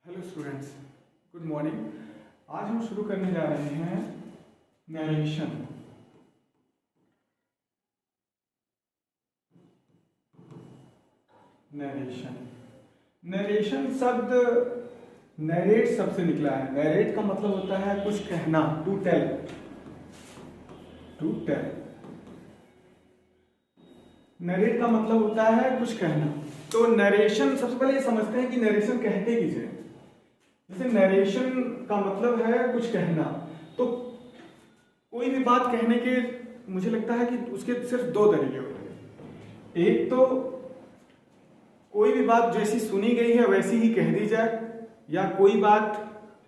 Hello students, good morning. आज हम शुरू करने जा रहे हैं नरेशन। नरेशन नरेशन शब्द नरेट शब्द से निकला है। नरेट का मतलब होता है कुछ कहना, to tell. To tell narrate का मतलब होता है कुछ कहना। तो नरेशन, सबसे पहले ये समझते हैं कि नरेशन कहते किसे। जैसे नरेशन का मतलब है कुछ कहना, तो कोई भी बात कहने के मुझे लगता है कि उसके सिर्फ दो तरीके होते हैं। एक तो कोई भी बात जैसी सुनी गई है वैसी ही कह दी जाए, या कोई बात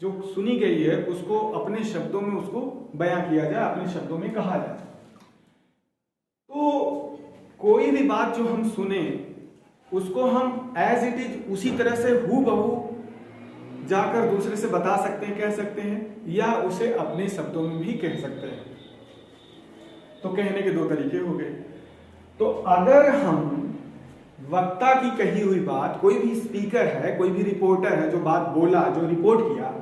जो सुनी गई है उसको अपने शब्दों में उसको बयां किया जाए, अपने शब्दों में कहा जाए। तो कोई भी बात जो हम सुने उसको हम एज इट इज उसी तरह से हूबहू जाकर दूसरे से बता सकते हैं, कह सकते हैं, या उसे अपने शब्दों में भी कह सकते हैं। तो कहने के दो तरीके हो गए। तो अगर हम वक्ता की कही हुई बात, कोई भी स्पीकर है, कोई भी रिपोर्टर है जो बात बोला, जो रिपोर्ट किया,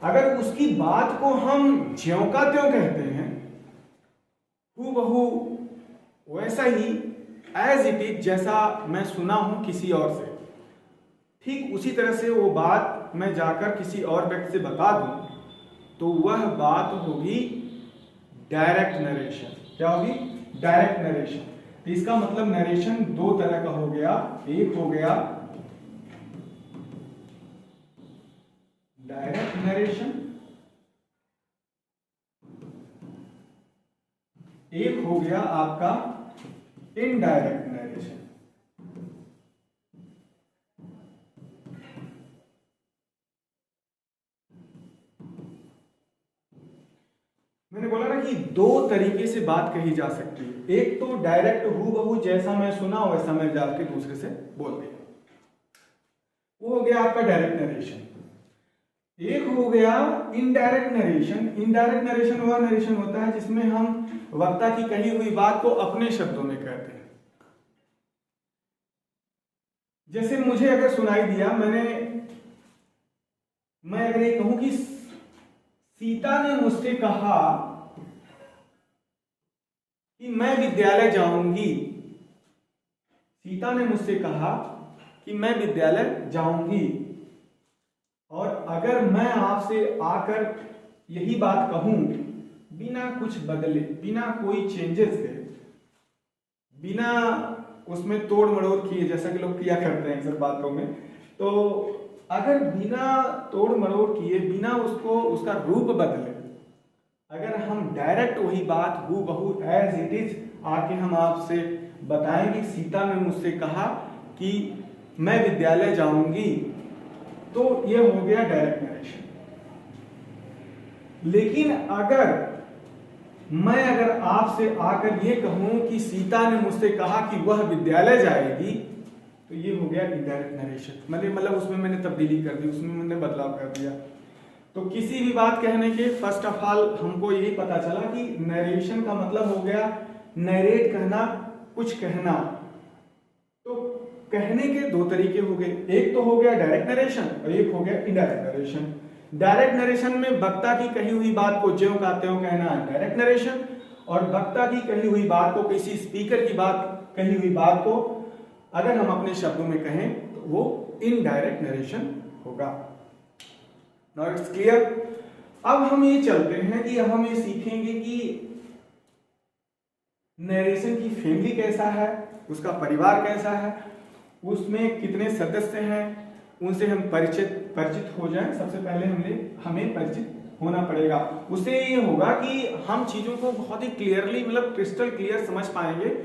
अगर उसकी बात को हम ज्यों का त्यों कहते हैं, हूबहू वैसा ही एज इट इज, जैसा मैं सुना हूं किसी और से, ठीक उसी तरह से वो बात मैं जाकर किसी और व्यक्ति से बता दूं, तो वह बात होगी डायरेक्ट नरेशन। क्या होगी? Direct narration. तो इसका मतलब नरेशन दो तरह का हो गया। एक हो गया डायरेक्ट नरेशन, एक हो गया आपका इनडायरेक्ट नरेशन। मैंने बोला ना कि दो तरीके से बात कही जा सकती है। एक तो डायरेक्ट हूबहू जैसा मैं सुना वैसा मैं जाके दूसरे से बोल दिया, वो हो गया आपका डायरेक्ट नरेशन। एक हो गया इनडायरेक्ट नरेशन। इनडायरेक्ट नरेशन वह नरेशन होता है जिसमें हम वक्ता की कही हुई बात को अपने शब्दों में कहते हैं। जैसे मुझे अगर सुनाई दिया, मैं अगर ये कहूं कि सीता ने मुझसे कहा कि मैं विद्यालय जाऊंगी। सीता ने मुझसे कहा कि मैं विद्यालय जाऊंगी, और अगर मैं आपसे आकर यही बात कहूं बिना कुछ बदले, बिना कोई चेंजेस के, बिना उसमें तोड़ मड़ोड़ किए, जैसा कि लोग किया करते हैं अक्सर बातों में, तो अगर बिना तोड़ मड़ोड़ किए, बिना उसको उसका रूप बदले, अगर हम डायरेक्ट वही बात हूबहू एज इट इज आके हम आपसे बताएं कि सीता ने मुझसे कहा कि मैं विद्यालय जाऊंगी, तो ये हो गया डायरेक्ट नरेशन। लेकिन अगर आपसे आकर ये कहूं कि सीता ने मुझसे कहा कि वह विद्यालय जाएगी, तो ये हो गया इनडायरेक्ट नरेशन। मतलब उसमें मैंने तब्दीली कर दी, उसमें मैंने बदलाव कर दिया। तो किसी भी बात कहने के फर्स्ट ऑफ ऑल हमको यही पता चला कि नरेशन का मतलब हो गया नरेट करना, कुछ कहना। तो कहने के दो तरीके हो गए। एक तो हो गया डायरेक्ट नरेशन और एक हो गया इनडायरेक्ट नरेशन। डायरेक्ट नरेशन में वक्ता की कही हुई बात को ज्यों का त्यों कहना है डायरेक्ट नरेशन, और वक्ता की कही हुई बात को, किसी स्पीकर की बात कही हुई बात को अगर हम अपने शब्दों में कहें तो वो इनडायरेक्ट नरेशन होगा। Now it's clear. अब हम ये चलते हैं कि अब हम ये सीखेंगे कि नरेशन की फैमिली कैसा है, उसका परिवार कैसा है, उसमें कितने सदस्य हैं, उनसे हम परिचित हो जाएं। सबसे पहले हमें परिचित होना पड़ेगा। उससे ये होगा कि हम चीजों को बहुत ही क्लियरली, मतलब क्रिस्टल क्लियर समझ पाएंगे,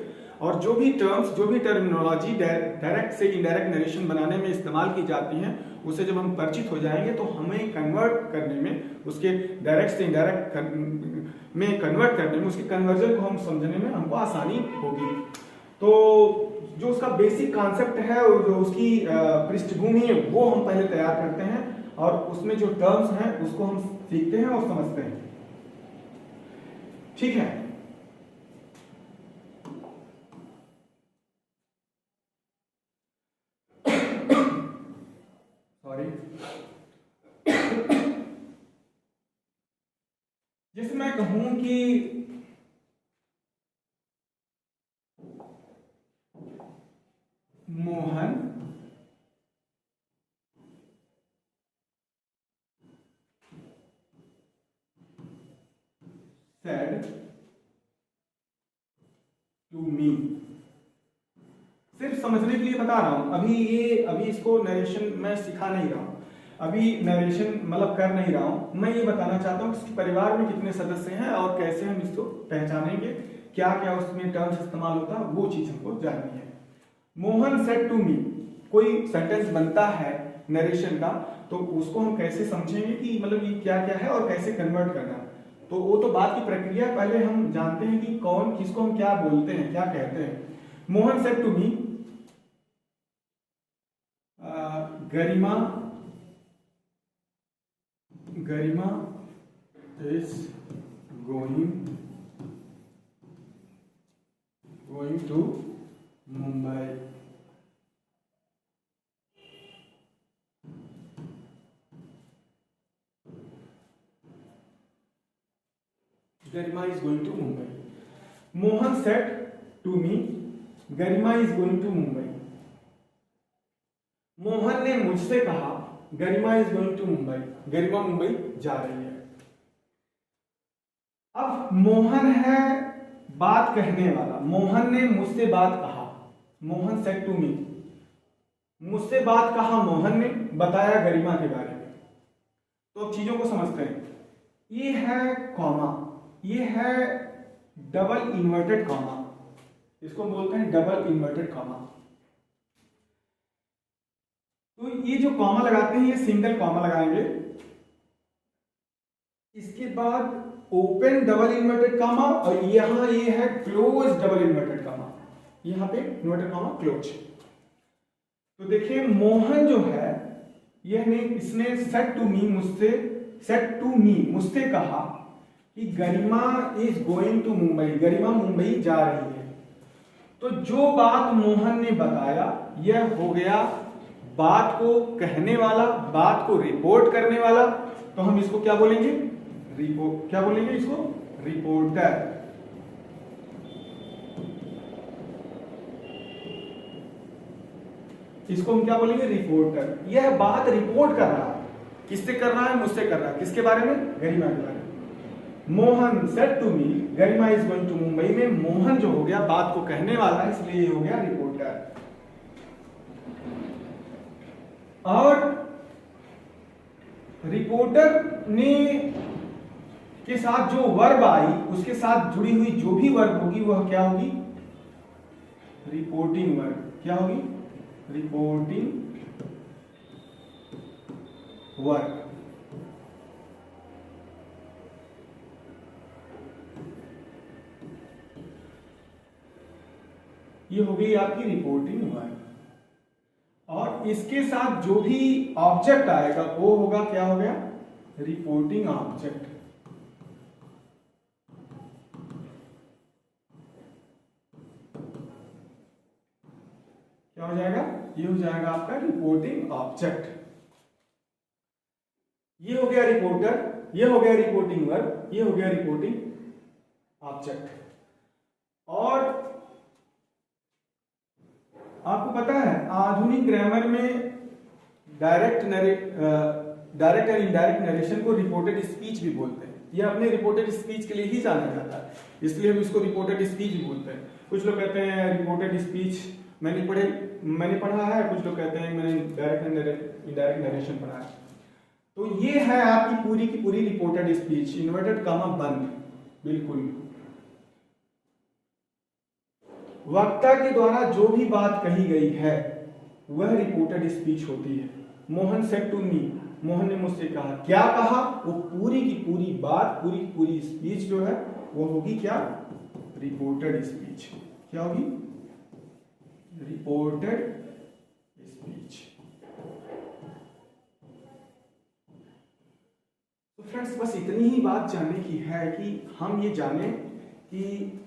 और जो भी टर्म्स, जो भी टर्मिनोलॉजी डायरेक्ट से इनडायरेक्ट नरेशन बनाने में इस्तेमाल की जाती हैं, उससे जब हम परिचित हो जाएंगे तो हमें कन्वर्ट करने में, उसके डायरेक्ट से इनडायरेक्ट में कन्वर्ट करने में, उसके कन्वर्जन को हम समझने में हमको आसानी होगी। तो जो उसका बेसिक कॉन्सेप्ट है, जो उसकी पृष्ठभूमि है, वो हम पहले तैयार करते हैं, और उसमें जो टर्म्स हैं उसको हम सीखते हैं और समझते हैं। ठीक है। सॉरी। कहूं कि मोहन said to me, सिर्फ समझने के लिए बता रहा हूं, अभी इसको नरेशन मैं सिखा नहीं रहा हूं, अभी नरेशन मतलब कर नहीं रहा हूं, मैं ये बताना चाहता हूं कि परिवार में कितने सदस्य हैं और कैसे हम इसको पहचानेंगे, क्या क्या उसमें टर्म्स इस्तेमाल होता है, वो चीज हमको जाननी है। मोहन सेड टू मी, कोई सेंटेंस बनता है नरेशन का, तो उसको हम कैसे समझेंगे कि मतलब ये क्या क्या है और कैसे कन्वर्ट करना, तो वो तो बात की प्रक्रिया, पहले हम जानते हैं कि कौन किसको हम क्या बोलते हैं, क्या कहते हैं। Mohan said to me, Garima is going to Mumbai. Garima is going to Mumbai. Mohan said to me, Garima is going to Mumbai. Mohan ने मुझसे कहा, गरिमा इज गोइंग टू मुंबई, गरिमा मुंबई जा रही है। अब मोहन है बात कहने वाला, मोहन ने मुझसे बात कहा, मोहन सेड टू मी, मुझसे बात कहा मोहन ने, बताया गरिमा के बारे में। तो अब चीजों को समझते हैं। ये है कॉमा, ये है डबल इन्वर्टेड कॉमा, इसको बोलते हैं डबल इन्वर्टेड कॉमा। तो ये जो कॉमा लगाते हैं ये सिंगल कॉमा लगाएंगे, इसके बाद ओपन डबल इन्वर्टेड कॉमा, और यहां ये है क्लोज डबल इन्वर्टेड कॉमा, यहां पे इन्वर्टेड कॉमा क्लोज। तो देखिए मोहन जो है इसने सेड टू मी, मुझसे कहा कि गरिमा इज गोइंग टू मुंबई, गरिमा मुंबई जा रही है। तो जो बात मोहन ने बताया यह हो गया बात को कहने वाला, बात को रिपोर्ट करने वाला, तो हम इसको क्या बोलेंगे, क्या बोलेंगे इसको, रिपोर्टर। इसको हम क्या बोलेंगे, रिपोर्टर। यह बात रिपोर्ट कर रहा है, किससे कर रहा है, मुझसे कर रहा है, किसके बारे में, गरिमा के बारे में। Mohan said to me, Garima is going to Mumbai में मोहन जो हो गया बात को कहने वाला, इसलिए ये हो गया रिपोर्टर। और रिपोर्टर ने के साथ जो वर्ब आई, उसके साथ जुड़ी हुई जो भी वर्ब होगी वह क्या होगी, रिपोर्टिंग वर्ब। क्या होगी, रिपोर्टिंग वर्ब। ये हो गई आपकी रिपोर्टिंग वर्ब। और इसके साथ जो भी ऑब्जेक्ट आएगा वो होगा, क्या हो गया, रिपोर्टिंग ऑब्जेक्ट। क्या हो जाएगा, ये हो जाएगा आपका रिपोर्टिंग ऑब्जेक्ट। ये हो गया रिपोर्टर, ये हो गया रिपोर्टिंग वर्ब, ये हो गया रिपोर्टिंग ऑब्जेक्ट। और आपको पता है आधुनिक ग्रामर में डायरेक्ट एंड इनडायरेक्ट नरेशन को रिपोर्टेड स्पीच भी बोलते हैं। ये अपने रिपोर्टेड स्पीच के लिए ही जाना जाता है, इसलिए हम इसको रिपोर्टेड स्पीच भी बोलते हैं। कुछ लोग कहते हैं रिपोर्टेड स्पीच मैंने पढ़ा है, कुछ लोग कहते हैं मैंने डायरेक्ट एंड इनडायरेक्ट नरेशन पढ़ा है। तो ये है आपकी पूरी की पूरी रिपोर्टेड स्पीच, इन्वर्टेड कॉमा बंद, बिल्कुल। वक्ता के द्वारा जो भी बात कही गई है वह रिपोर्टेड स्पीच होती है। Mohan said to me, Mohan ने मुझसे कहा, क्या कहा, वो पूरी की पूरी बात, पूरी की पूरी स्पीच जो है वो होगी क्या, रिपोर्टेड स्पीच। क्या होगी, रिपोर्टेड स्पीच। तो फ्रेंड्स बस इतनी ही बात जानने की है कि हम ये जाने कि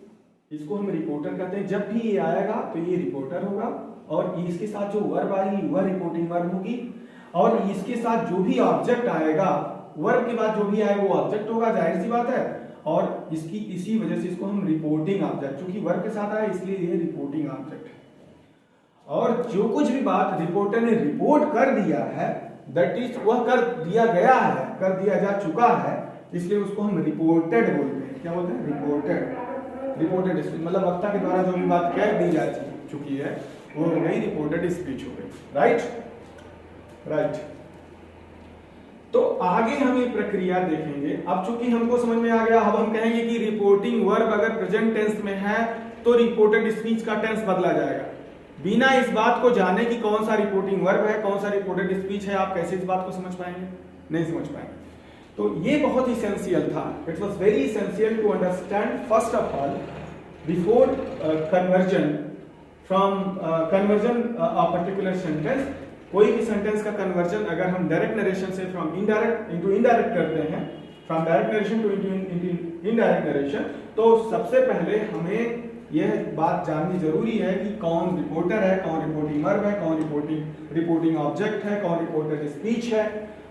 इसको हम रिपोर्टर कहते हैं। जब भी ये आएगा तो ये रिपोर्टर होगा, और इसके साथ जो वर्ब आएगी वह रिपोर्टिंग वर्ब होगी, और इसके साथ जो भी ऑब्जेक्ट आएगा, वर्ब के बाद जो भी आए वो ऑब्जेक्ट होगा, जाहिर सी बात है। और इसकी इसी वजह से इसको हम रिपोर्टिंग ऑब्जेक्ट, चूंकि वर्ब के साथ आया इसलिए ये रिपोर्टिंग ऑब्जेक्ट है। और जो कुछ भी बात रिपोर्टर ने रिपोर्ट कर दिया है, दैट इज वह कर दिया गया है, कर दिया जा चुका है, इसलिए उसको हम रिपोर्टेड बोलते हैं। क्या बोलते हैं? रिपोर्टेड। रिपोर्टेड स्पीच मतलब वक्ता के द्वारा जो भी बात कह दी जा चुकी है वो हो गई रिपोर्टेड स्पीच हो गई। Right right. तो आगे हम ये प्रक्रिया देखेंगे। अब चूंकि हमको समझ में आ गया, अब हम कहेंगे कि रिपोर्टिंग वर्ब अगर प्रेजेंट टेंस में है तो रिपोर्टेड स्पीच का टेंस बदला जाएगा। बिना इस बात को जाने कि कौन सा रिपोर्टिंग वर्ब है, कौन सा रिपोर्टेड स्पीच है, आप कैसे इस बात को समझ पाएंगे? नहीं समझ पाएंगे। तो ये बहुत इसेंशियल था। It was very essential to understand first of all before conversion from conversion a particular sentence. कोई भी सेंटेंस का कन्वर्जन अगर हम डायरेक्ट नरेशन से फ्रॉम इनडायरेक्ट इनटू इनडायरेक्ट करते हैं, from direct narration to indirect narration, तो सबसे पहले हमें यह बात जाननी जरूरी है कि कौन रिपोर्टर है, कौन रिपोर्टिंग वर्ब है, कौन रिपोर्टिंग ऑब्जेक्ट है, कौन रिपोर्टेड स्पीच है।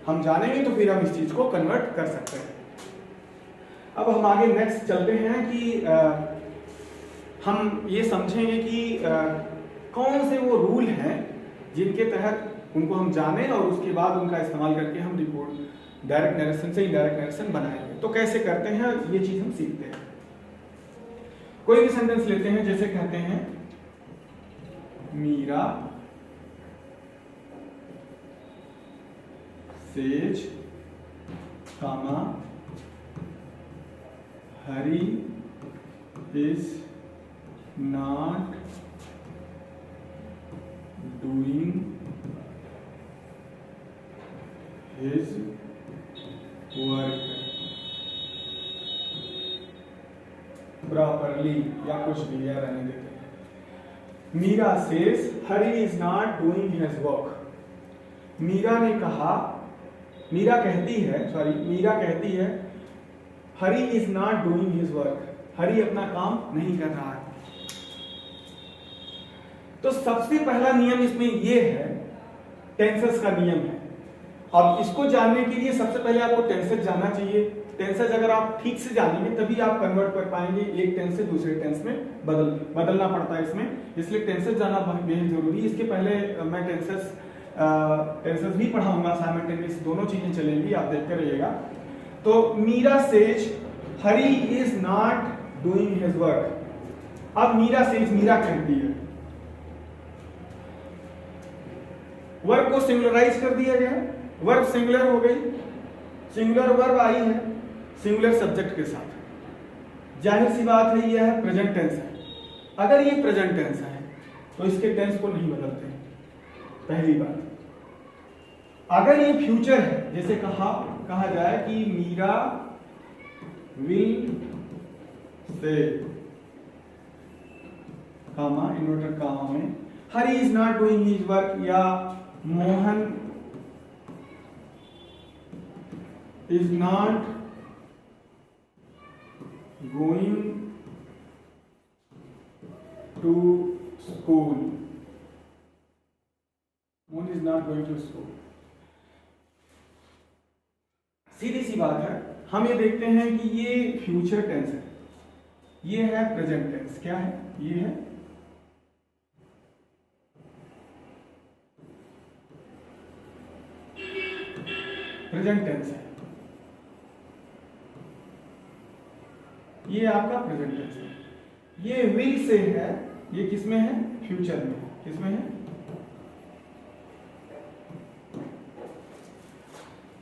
हम जानेंगे तो फिर हम इस चीज को कन्वर्ट कर सकते हैं। अब हम आगे नेक्स्ट चलते हैं कि हम ये समझेंगे कि कौन से वो रूल हैं जिनके तहत उनको हम जाने और उसके बाद उनका इस्तेमाल करके हम रिपोर्ट डायरेक्ट नरेशन से इनडायरेक्ट नरेशन बनाएंगे। तो कैसे करते हैं ये चीज हम सीखते हैं। कोई भी सेंटेंस लेते हैं, जैसे कहते हैं Meera says comma Hari is not doing his work properly, या कुछ भी है रहने देते हैं। Meera says Hari is not doing his work. Meera ने कहा, मीरा कहती है Hari is not doing his work, Hari अपना काम नहीं कर रहा है। तो सबसे पहला नियम इसमें यह है, टेंसेस का नियम है। अब इसको जानने के लिए सबसे पहले आपको टेंसेस जानना चाहिए। टेंसेस अगर आप ठीक से जानेंगे तभी आप कन्वर्ट कर पाएंगे, एक टेंस से दूसरे टेंस में बदलना पड़ता है इसमें, इसलिए टेंसेस जानना बेहद जरूरी है। इसके पहले मैं टेंसेस भी पढ़ाऊंगा, साइमल्टेनियस दोनों चीजें चलेंगी, आप देखते रहिएगा। तो Meera says Hari is not doing his work. अब मीरा सेज, मीरा कहती है, वर्ब को सिंगुलराइज कर दिया गया, वर्ब सिंगुलर हो गई, सिंगुलर वर्ब आई है सिंगुलर सब्जेक्ट के साथ। जाहिर सी बात है यह है प्रेजेंट टेंस है। अगर ये प्रेजेंट टेंस है तो इसके टेंस को नहीं बदलते, पहली बात। अगर ये फ्यूचर है, जैसे कहा जाए कि मीरा विल से कामा इन्वर्टेड कामा में Hari is not doing his work, या Mohan is not going to school, Mohan is not going to school. सीधी सी बात है, हम ये देखते हैं कि ये फ्यूचर टेंस है, ये है प्रेजेंट टेंस। क्या है? ये है प्रेजेंट टेंस है, ये आपका प्रेजेंट टेंस है। ये विल से है, ये किसमें है? फ्यूचर में। किसमें है?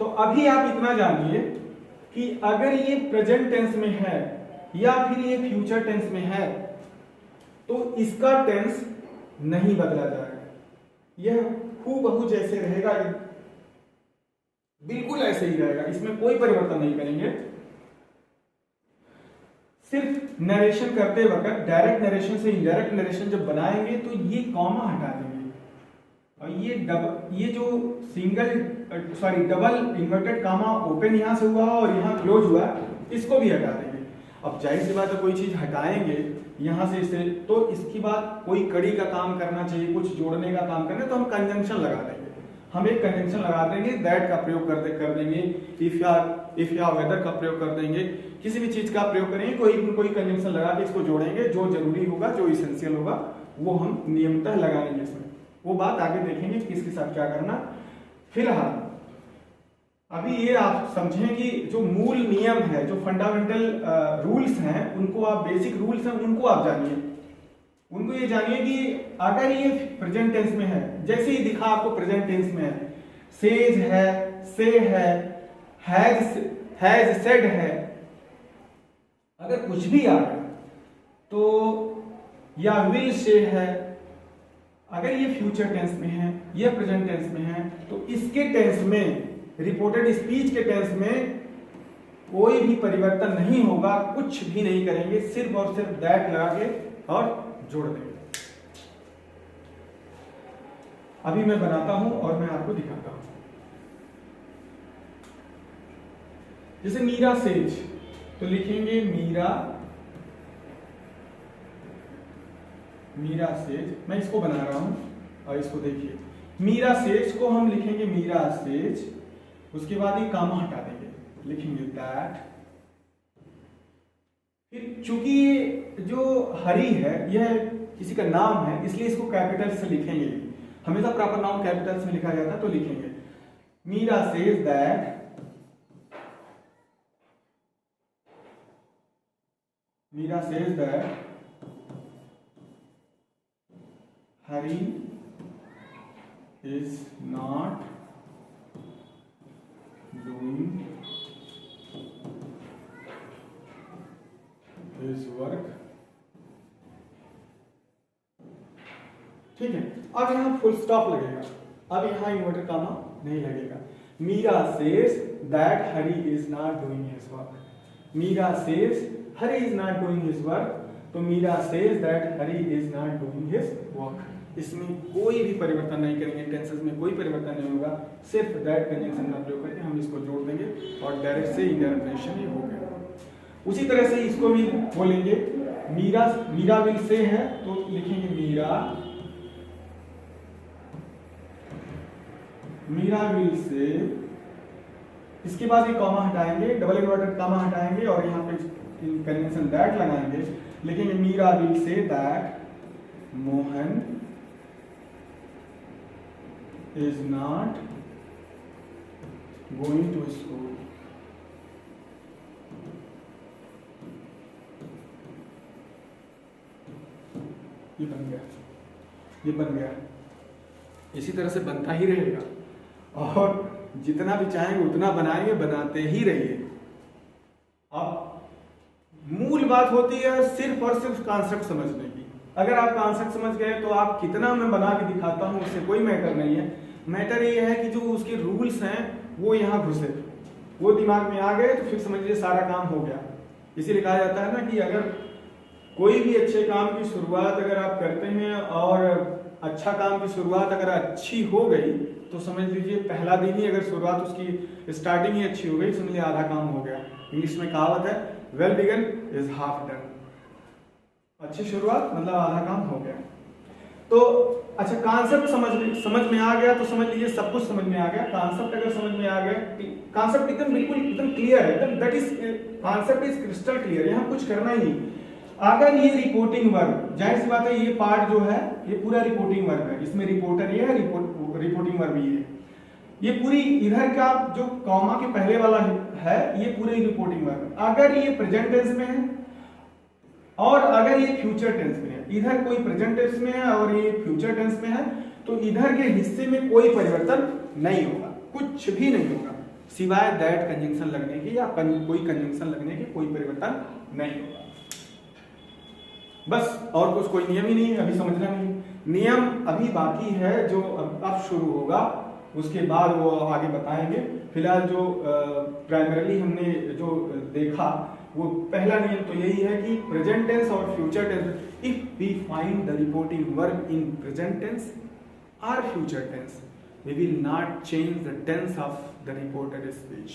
तो अभी आप इतना जानिए कि अगर ये प्रेजेंट टेंस में है या फिर ये फ्यूचर टेंस में है तो इसका टेंस नहीं बदला जाएगा, यह हूबहू जैसे रहेगा, बिल्कुल ऐसे ही रहेगा, इसमें कोई परिवर्तन नहीं करेंगे। सिर्फ नरेशन करते वक्त डायरेक्ट नरेशन से इनडायरेक्ट नरेशन जब बनाएंगे तो ये कॉमा हटा देंगे, और ये जो डबल इन्वर्टेड कामा ओपन यहां से हुआ और यहां क्लोज हुआ, इसको भी हटा देंगे। अब जाहिर सी बात है, कोई चीज हटाएंगे यहां से इसे, तो इसकी बात कोई कड़ी का काम करना चाहिए, कुछ जोड़ने का काम करना, तो हम कंजंक्शन लगा देंगे। हम एक कंजंक्शन लगा देंगे, दैट का प्रयोग कर देंगे, इफ या वेदर का प्रयोग कर देंगे, किसी भी चीज का प्रयोग करेंगे, कोई कंजंक्शन लगा के इसको जोड़ेंगे, जो जरूरी होगा, जो इसेंशियल होगा वो हम नियमतः लगाएंगे इसमें। वो बात आगे देखेंगे किसके साथ क्या करना। फिलहाल अभी ये आप समझें कि जो मूल नियम है, जो फंडामेंटल रूल्स हैं, उनको आप, बेसिक रूल्स हैं उनको आप जानिए। उनको ये जानिए कि अगर ये प्रेजेंट टेंस में है, जैसे ही दिखा आपको प्रेजेंट टेंस में है, सेज है, से है, हैज सेड है, अगर कुछ भी आ गया तो, या विल से है, अगर ये फ्यूचर टेंस में है या प्रेजेंट टेंस में है, तो इसके टेंस में, रिपोर्टेड स्पीच के टेंस में कोई भी परिवर्तन नहीं होगा, कुछ भी नहीं करेंगे, सिर्फ और सिर्फ दैट लगा के और जोड़ देंगे। अभी मैं बनाता हूं और मैं आपको दिखाता हूं। जैसे मीरा सेज, तो लिखेंगे मीरा सेज, मैं इसको बना रहा हूं और इसको देखिए, मीरा सेज को हम लिखेंगे मीरा सेज, उसके बाद ये कामा हटा देंगे, लिखेंगे दैट। फिर चूंकि ये जो हरी है यह किसी का नाम है, इसलिए इसको कैपिटल से लिखेंगे, हमेशा प्रॉपर नाउन कैपिटल्स में लिखा जाता है, तो लिखेंगे Meera says that Hari is not doing his work। ठीक है, अब यहां फुल स्टॉप लगेगा, अब यहां इन्वर्टेड कामा नहीं लगेगा। Meera says that Hari is not doing his work. Meera says Hari is not doing his work, तो Meera says that Hari is not doing his work. इसमें कोई भी परिवर्तन नहीं करेंगे, टेंसेस में कोई परिवर्तन नहीं होगा, सिर्फ दैट कंजंक्शन का प्रयोग करके हम इसको जोड़ देंगे और डायरेक्ट से इनडायरेक्ट रिलेशन ये हो गया। उसी तरह से इसको भी बोलेंगे, मीरा विल से है तो लिखेंगे मीरा विल से, इसके बाद ये कॉमा हटाएंगे, डबल इन्वर्टेड कॉमा हटाएंगे और यहाँ पे कंजंक्शन दैट लगाएंगे, लिखेंगे Meera will say that Mohan is not going to school। ये बन गया, इसी तरह से बनता ही रहेगा और जितना भी चाहेंगे उतना बनाएंगे, बनाते ही रहिए। अब मूल बात होती है सिर्फ और सिर्फ कॉन्सेप्ट समझने की। अगर आप कॉन्सेप्ट समझ गए तो आप कितना मैं बना के दिखाता हूं उससे कोई मैटर नहीं है। मैटर ये है कि जो उसके रूल्स हैं वो यहाँ घुसे, वो दिमाग में आ गए तो फिर समझ लीजिए सारा काम हो गया। इसीलिए कहा जाता है ना कि अगर कोई भी अच्छे काम की शुरुआत अगर आप करते हैं और अच्छा काम की शुरुआत अगर अच्छी हो गई तो समझ लीजिए पहला दिन ही अगर शुरुआत उसकी स्टार्टिंग ही अच्छी हो गई, समझ लीजिए आधा काम हो गया। इंग्लिश में कहावत है well begun is half done. अच्छी शुरुआत मतलब आधा काम हो गया। तो अच्छा, कॉन्सेप्ट समझ में आ गया तो समझ लीजिए सब कुछ समझ में आ गया। कॉन्सेप्ट अगर समझ में आ गया, कॉन्सेप्ट एकदम बिल्कुल एकदम क्लियर है, एकदम that is concept is crystal clear, यहाँ कुछ करना ही नहीं। अगर ये रिपोर्टिंग वर्ब, जाहिर सी बात है ये पार्ट जो है ये पूरा रिपोर्टिंग वर्ब है, इसमें रिपोर्टर ये है, रिपोर्टिंग वर्ब ये है, ये पूरी इधर का जो कॉमा के पहले वाला है ये पूरे रिपोर्टिंग वर्ब। अगर ये प्रेजेंट टेंस में है और अगर ये फ्यूचर टेंस में है, इधर कोई प्रेजेंट टेंस में है और ये फ्यूचर टेंस में है, तो इधर के हिस्से में कोई परिवर्तन नहीं होगा, कुछ भी नहीं होगा, सिवाय दैट कंजंक्शन लगने के या कोई कंजंक्शन लगने के कोई परिवर्तन नहीं होगा। बस और कुछ कोई नियम ही नहीं है, अभी समझना नहीं। नियम अभी बाकी है जो अब शुरू होगा, उसके बाद वो आगे बताएंगे। फिलहाल जो प्राइमरीली हमने जो देखा वो पहला नियम तो यही है कि प्रेजेंट टेंस और future tense, if we find the reporting verb in present tense और future tense we will not change the tense of the reported speech.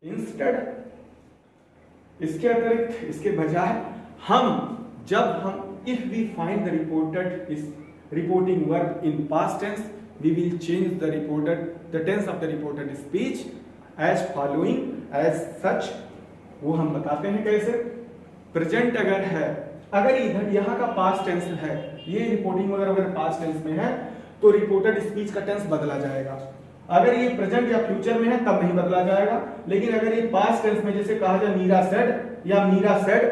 Instead, इसके अतिरिक्त, इसके बजाय जब हम if we find the reporting verb in past tense we will change the tense of the reported speech as following as such वो हम बताते हैं कैसे। प्रेजेंट अगर है, अगर इधर यहाँ का पास्ट टेंस है, ये रिपोर्टिंग वगैरह अगर पास्ट टेंस में है तो रिपोर्टेड स्पीच का टेंस बदला जाएगा। अगर ये प्रेजेंट या फ्यूचर में है तब नहीं बदला जाएगा। लेकिन अगर ये पास्ट टेंस में जैसे कहा जाए मीरा सेड या मीरा सेड,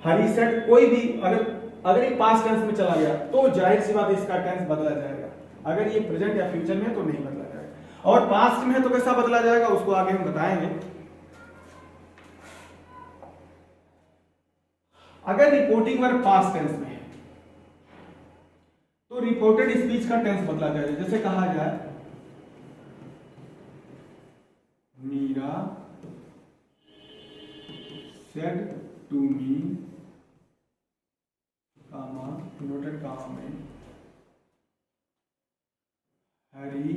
हरी सेड, कोई भी अगर ये पास्ट टेंस में चला गया तो जाहिर सी बात इसका टेंस बदला जाएगा। अगर ये प्रेजेंट या फ्यूचर में है तो नहीं बदला जाएगा। और पास्ट में है तो कैसा बदला जाएगा उसको आगे हम बताएंगे। अगर रिपोर्टिंग वर्ब पास्ट टेंस में है तो रिपोर्टेड स्पीच का टेंस बदला जाएगा। जैसे कहा जाए Meera said to me, comma inverted comma में, हरी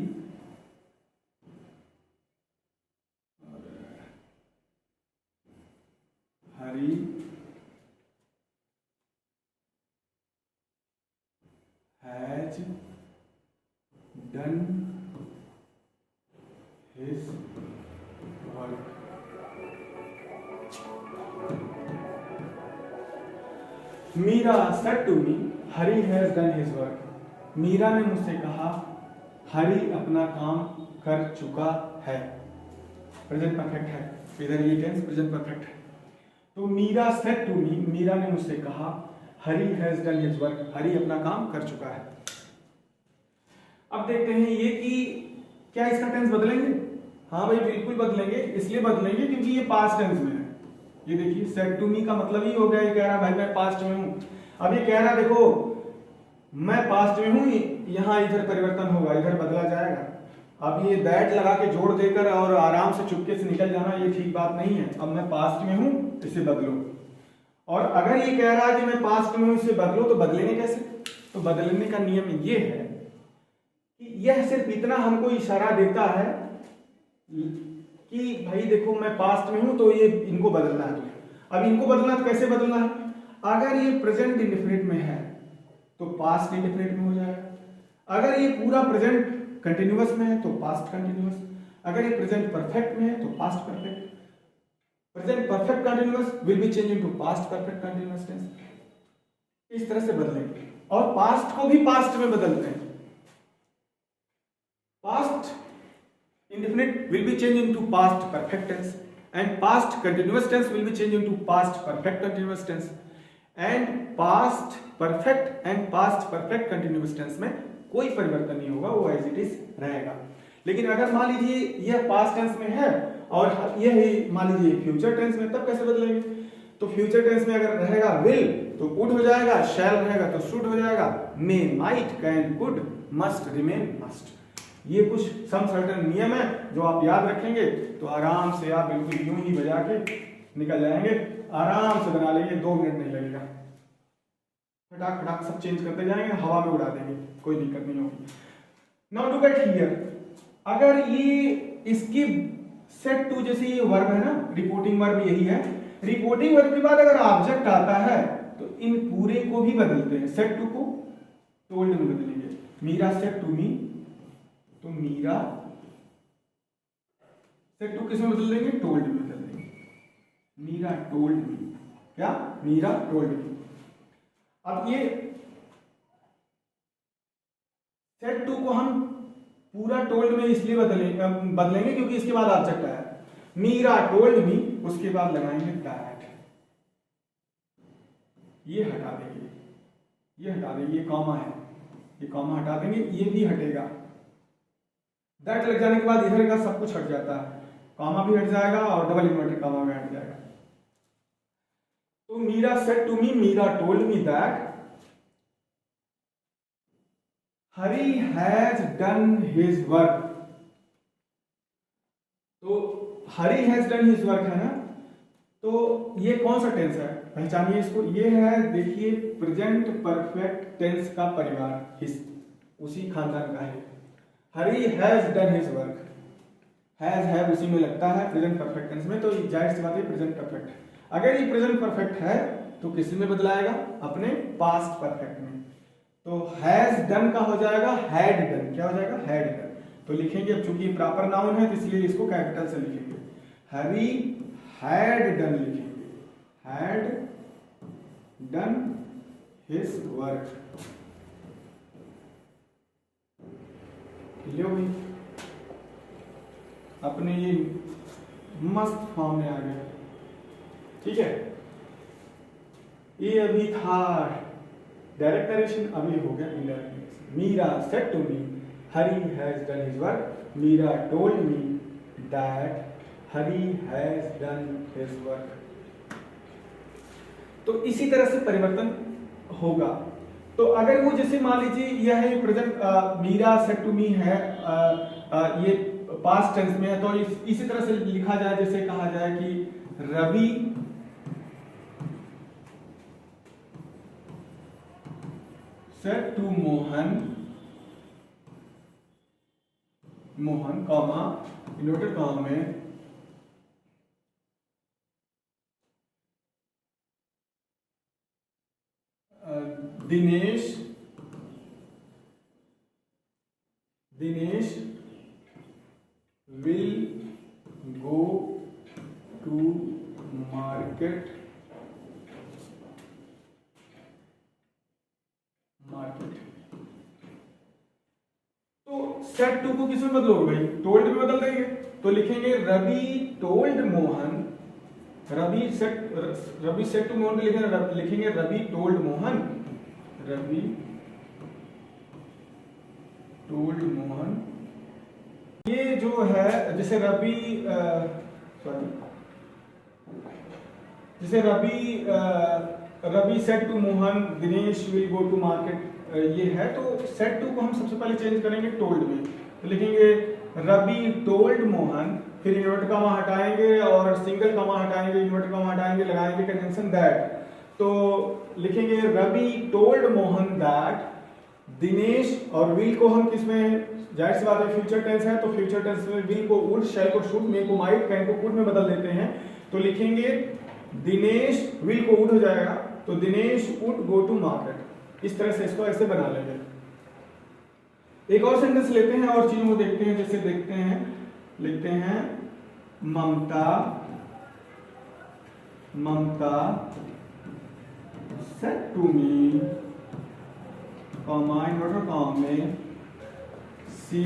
हरी has done his work. Meera said to me, Hari has done his work. Meera ने मुझसे कहा हरी अपना काम कर चुका है। प्रेजेंट परफेक्ट है, इधर ये टेंस प्रेजेंट परफेक्ट है। तो Meera said to me, Meera ने मुझसे कहा हरी has done his work, Hari अपना काम कर चुका है। अब देखते हैं ये कि क्या इसका टेंस बदलेंगे। हाँ भाई बिल्कुल बदलेंगे, इसलिए बदलेंगे क्योंकि ये पास्ट टेंस में है। ये देखिए सेड टू मी का मतलब ही हो गया, ये कह रहा भाई मैं पास्ट में हूं। अब ये कह रहा देखो मैं पास्ट में हूं, यहां इधर परिवर्तन होगा, इधर बदला जाएगा। अब ये दैट लगा के जोड़ देकर और आराम से चुपके से निकल जाना ये ठीक बात नहीं है। अब मैं पास्ट में हूं, इसे बदलो। और अगर ये कह रहा है कि मैं पास्ट में हूं, इसे बदलो, तो बदलेंगे कैसे? तो बदलने का नियम ये है कि यह सिर्फ इतना हमको इशारा देता है कि भाई देखो मैं पास्ट में हूं तो ये इनको बदलना है। अब इनको बदलना तो कैसे बदलना है? अगर ये प्रेजेंट इंडेफिनिट में है तो पास्ट इंडेफिनिट में हो जाएगा। अगर ये पूरा प्रेजेंट कंटिन्यूअस में है तो पास्ट कंटिन्यूअस। अगर ये प्रेजेंट परफेक्ट में है तो past perfect. Present perfect continuous will be change into past perfect continuous tense. इस तरह से बदलेंगे। और पास्ट को भी पास्ट में बदलते हैं। Past indefinite will be changed into past perfect tense and past continuous tense will be changed into past perfect continuous tense and past perfect and past perfect continuous tense में कोई परिवर्तन नहीं होगा, वो एज इट इज रहेगा। लेकिन अगर मान लीजिए यह पास्ट टेंस में है और यह मान लीजिए फ्यूचर टेंस में, तब कैसे बदलेंगे? तो फ्यूचर टेंस में अगर रहेगा विल तो वुड हो जाएगा, शैल रहेगा तो शुड हो जाएगा, may might can could must remain must. ये कुछ सम सर्टेन नियम है जो आप याद रखेंगे तो आराम से आप बिल्कुल यूं ही बजा के निकल जाएंगे, आराम से बना लेंगे, 2 मिनट नहीं लगेगा। फटाक फटाक सब चेंज करते जाएंगे, हवा में उड़ा देंगे, कोई दिक्कत नहीं होगी। नाउ लुक एट हियर, अगर ये इसकी सेट टू जैसे ये वर्ब है ना, रिपोर्टिंग वर्ब यही है। रिपोर्टिंग वर्ब के बाद अगर ऑब्जेक्ट आता है तो इन पूरे को भी बदलते हैं। सेट टू को टोल्ड में बदलेंगे। मीरा सेट टू मी, तो मीरा सेट टू किस में बदल देंगे? टोल्ड में बदल देंगे। मीरा टोल्ड मी, क्या? Meera told me. अब ये सेट टू को हम पूरा टोल्ड में इसलिए बदलेंगे क्योंकि इसके बाद ऑब्जेक्ट आया। मीरा टोल्ड मी, उसके बाद लगाएंगे दैट। ये हटा देंगे, ये हटा देंगे, ये कॉमा है, ये कॉमा हटा देंगे, ये भी हटेगा। दैट लग जाने के बाद इधर का सब कुछ हट जाता है, कॉमा भी हट जाएगा और डबल इन्वर्टेड कॉमा भी हट जाएगा। तो Meera said to me, Meera told me that Hari has done his work. तो Hari has done his work है ना, तो ये कौन सा टेंस है? पहचानिए इसको। ये है देखिए प्रेजेंट परफेक्ट टेंस का परिवार, उसी खानदान का है। Hari has done his work, has है उसी में लगता है प्रेजेंट परफेक्ट टेंस में, तो जाहिर सी बात है प्रेजेंट परफेक्ट है। अगर ये प्रेजेंट परफेक्ट है तो किस में बदलाएगा? अपने पास्ट परफेक्ट में। तो हैज डन का हो जाएगा हैड डन। क्या हो जाएगा? Had done. तो लिखेंगे, अब चूंकि ये प्रॉपर नाउन है तो इसलिए इसको कैपिटल से लिखेंगे। हरी हैड डन लिखेंगे, हैड डन हिज वर्क। लो भाई अपने ये मस्त फॉर्म में आ गया। ठीक है, ये अभी था डायरेक्ट नरेशन, अभी हो गया indirect narration. Meera said to me Hari has done his work, Meera told me that Hari has done his work. तो इसी तरह से परिवर्तन होगा। तो अगर वो जैसे मान लीजिए यह है present, Meera said to me है, ये पास्ट टेंस में है, तो इसी तरह से लिखा जाए, जैसे कहा जाए कि Ravi said to Mohan, Mohan comma inverted comma में Dinesh will go to market तो सेट टू को किस में बदलोगे भाई, टोल्ड में बदल देंगे। तो लिखेंगे Ravi told Mohan, Ravi said to Mohan लिखेंगे रवि टोल्ड मोहन, रवि टोल्ड मोहन। ये जो है जैसे Ravi said to Mohan Dinesh will go to market, ये है। तो सेड टू को हम सबसे पहले चेंज करेंगे टोल्ड में, तो लिखेंगे रवि टोल्ड मोहन, फिर इन्वर्ट कॉमा हटाएंगे और सिंगल कॉमा हटाएंगे, इन्वर्ट कॉमा हटाएंगे, लगाएंगे कंजंक्शन दैट। तो लिखेंगे रवि टोल्ड मोहन दैट दिनेश, और विल को हम किसमें, जाहिर सी बात है फ्यूचर टेंस है, तो फ्यूचर टेंस में विल को वुड, शैल को शुड, मे को माइट, कैन को कुड में बदल देते हैं। तो लिखेंगे दिनेश, विल को वुड हो जाएगा, तो Dinesh would go to market. इस तरह से इसको ऐसे बना लेंगे। एक और सेंटेंस लेते हैं और चीजों को देखते हैं। जैसे देखते हैं, लिखते हैं Mamata said to me comma inverted comma में she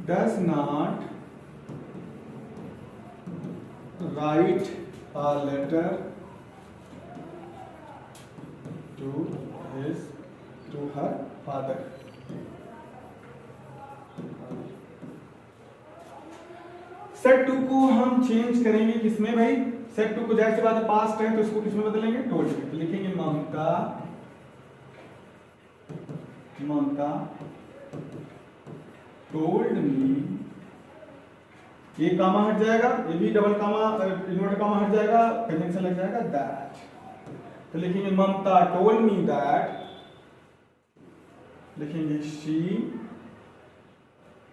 does not write a letter to her father. Said to को हम चेंज करेंगे किसमें भाई, सेट टू को जाहिर सी बात है पास्ट है, तो इसको किसमें बदलेंगे, टोल्ड में। तो लिखेंगे ममता टोल्ड मी, ये कामा हट जाएगा, ये भी डबल कामा इन्वर्टेड कामा हट जाएगा, कंजंक्शन लग जाएगा दैट। तो लिखेंगे ममता टोल्ड मी दैट, लिखेंगे she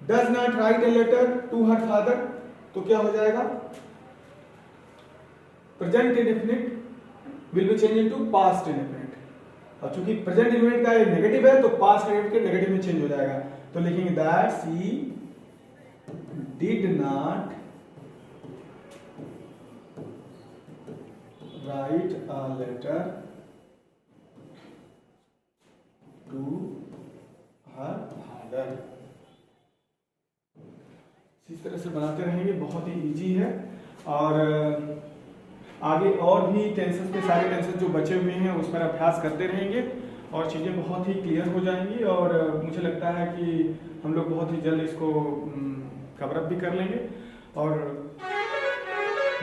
does not write a letter to her father. तो क्या हो जाएगा, present indefinite will be change into past indefinite, और चूंकि प्रेजेंट इंडेफिनिट का नेगेटिव है तो पास्ट इंडेफिनिट नेगेटिव में चेंज हो जाएगा। तो लिखेंगे that she did not write a letter to her father. इस तरह से बनाते रहेंगे, बहुत ही इजी है। और आगे और भी टेंसेस के सारे टेंसेस जो बचे हुए हैं उस पर अभ्यास करते रहेंगे और चीज़ें बहुत ही क्लियर हो जाएंगी। और मुझे लगता है कि हम लोग बहुत ही जल्द इसको कवर अप भी कर लेंगे। और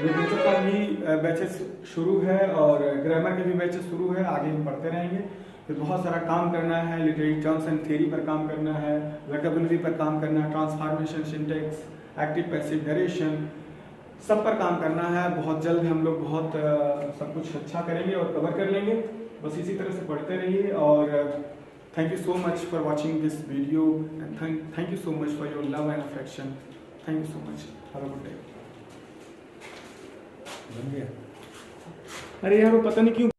लिटरेचर का भी बैचेस शुरू है और ग्रामर के भी बैचेस शुरू है, आगे हम पढ़ते रहेंगे। फिर बहुत सारा काम करना है, लिटरेरी टर्म्स एंड थ्योरी पर काम करना है, वोकैबुलरी पर काम करना है, transformation, syntax, active passive narration, सब पर काम करना है। बहुत जल्द हम लोग बहुत सब कुछ अच्छा करेंगे और कवर कर लेंगे। बस इसी तरह से पढ़ते रहिए। और thank you so much for watching this video and thank you so much for your love and affection. Thank you so much, have a good day. अरे यार वो पता नहीं क्यों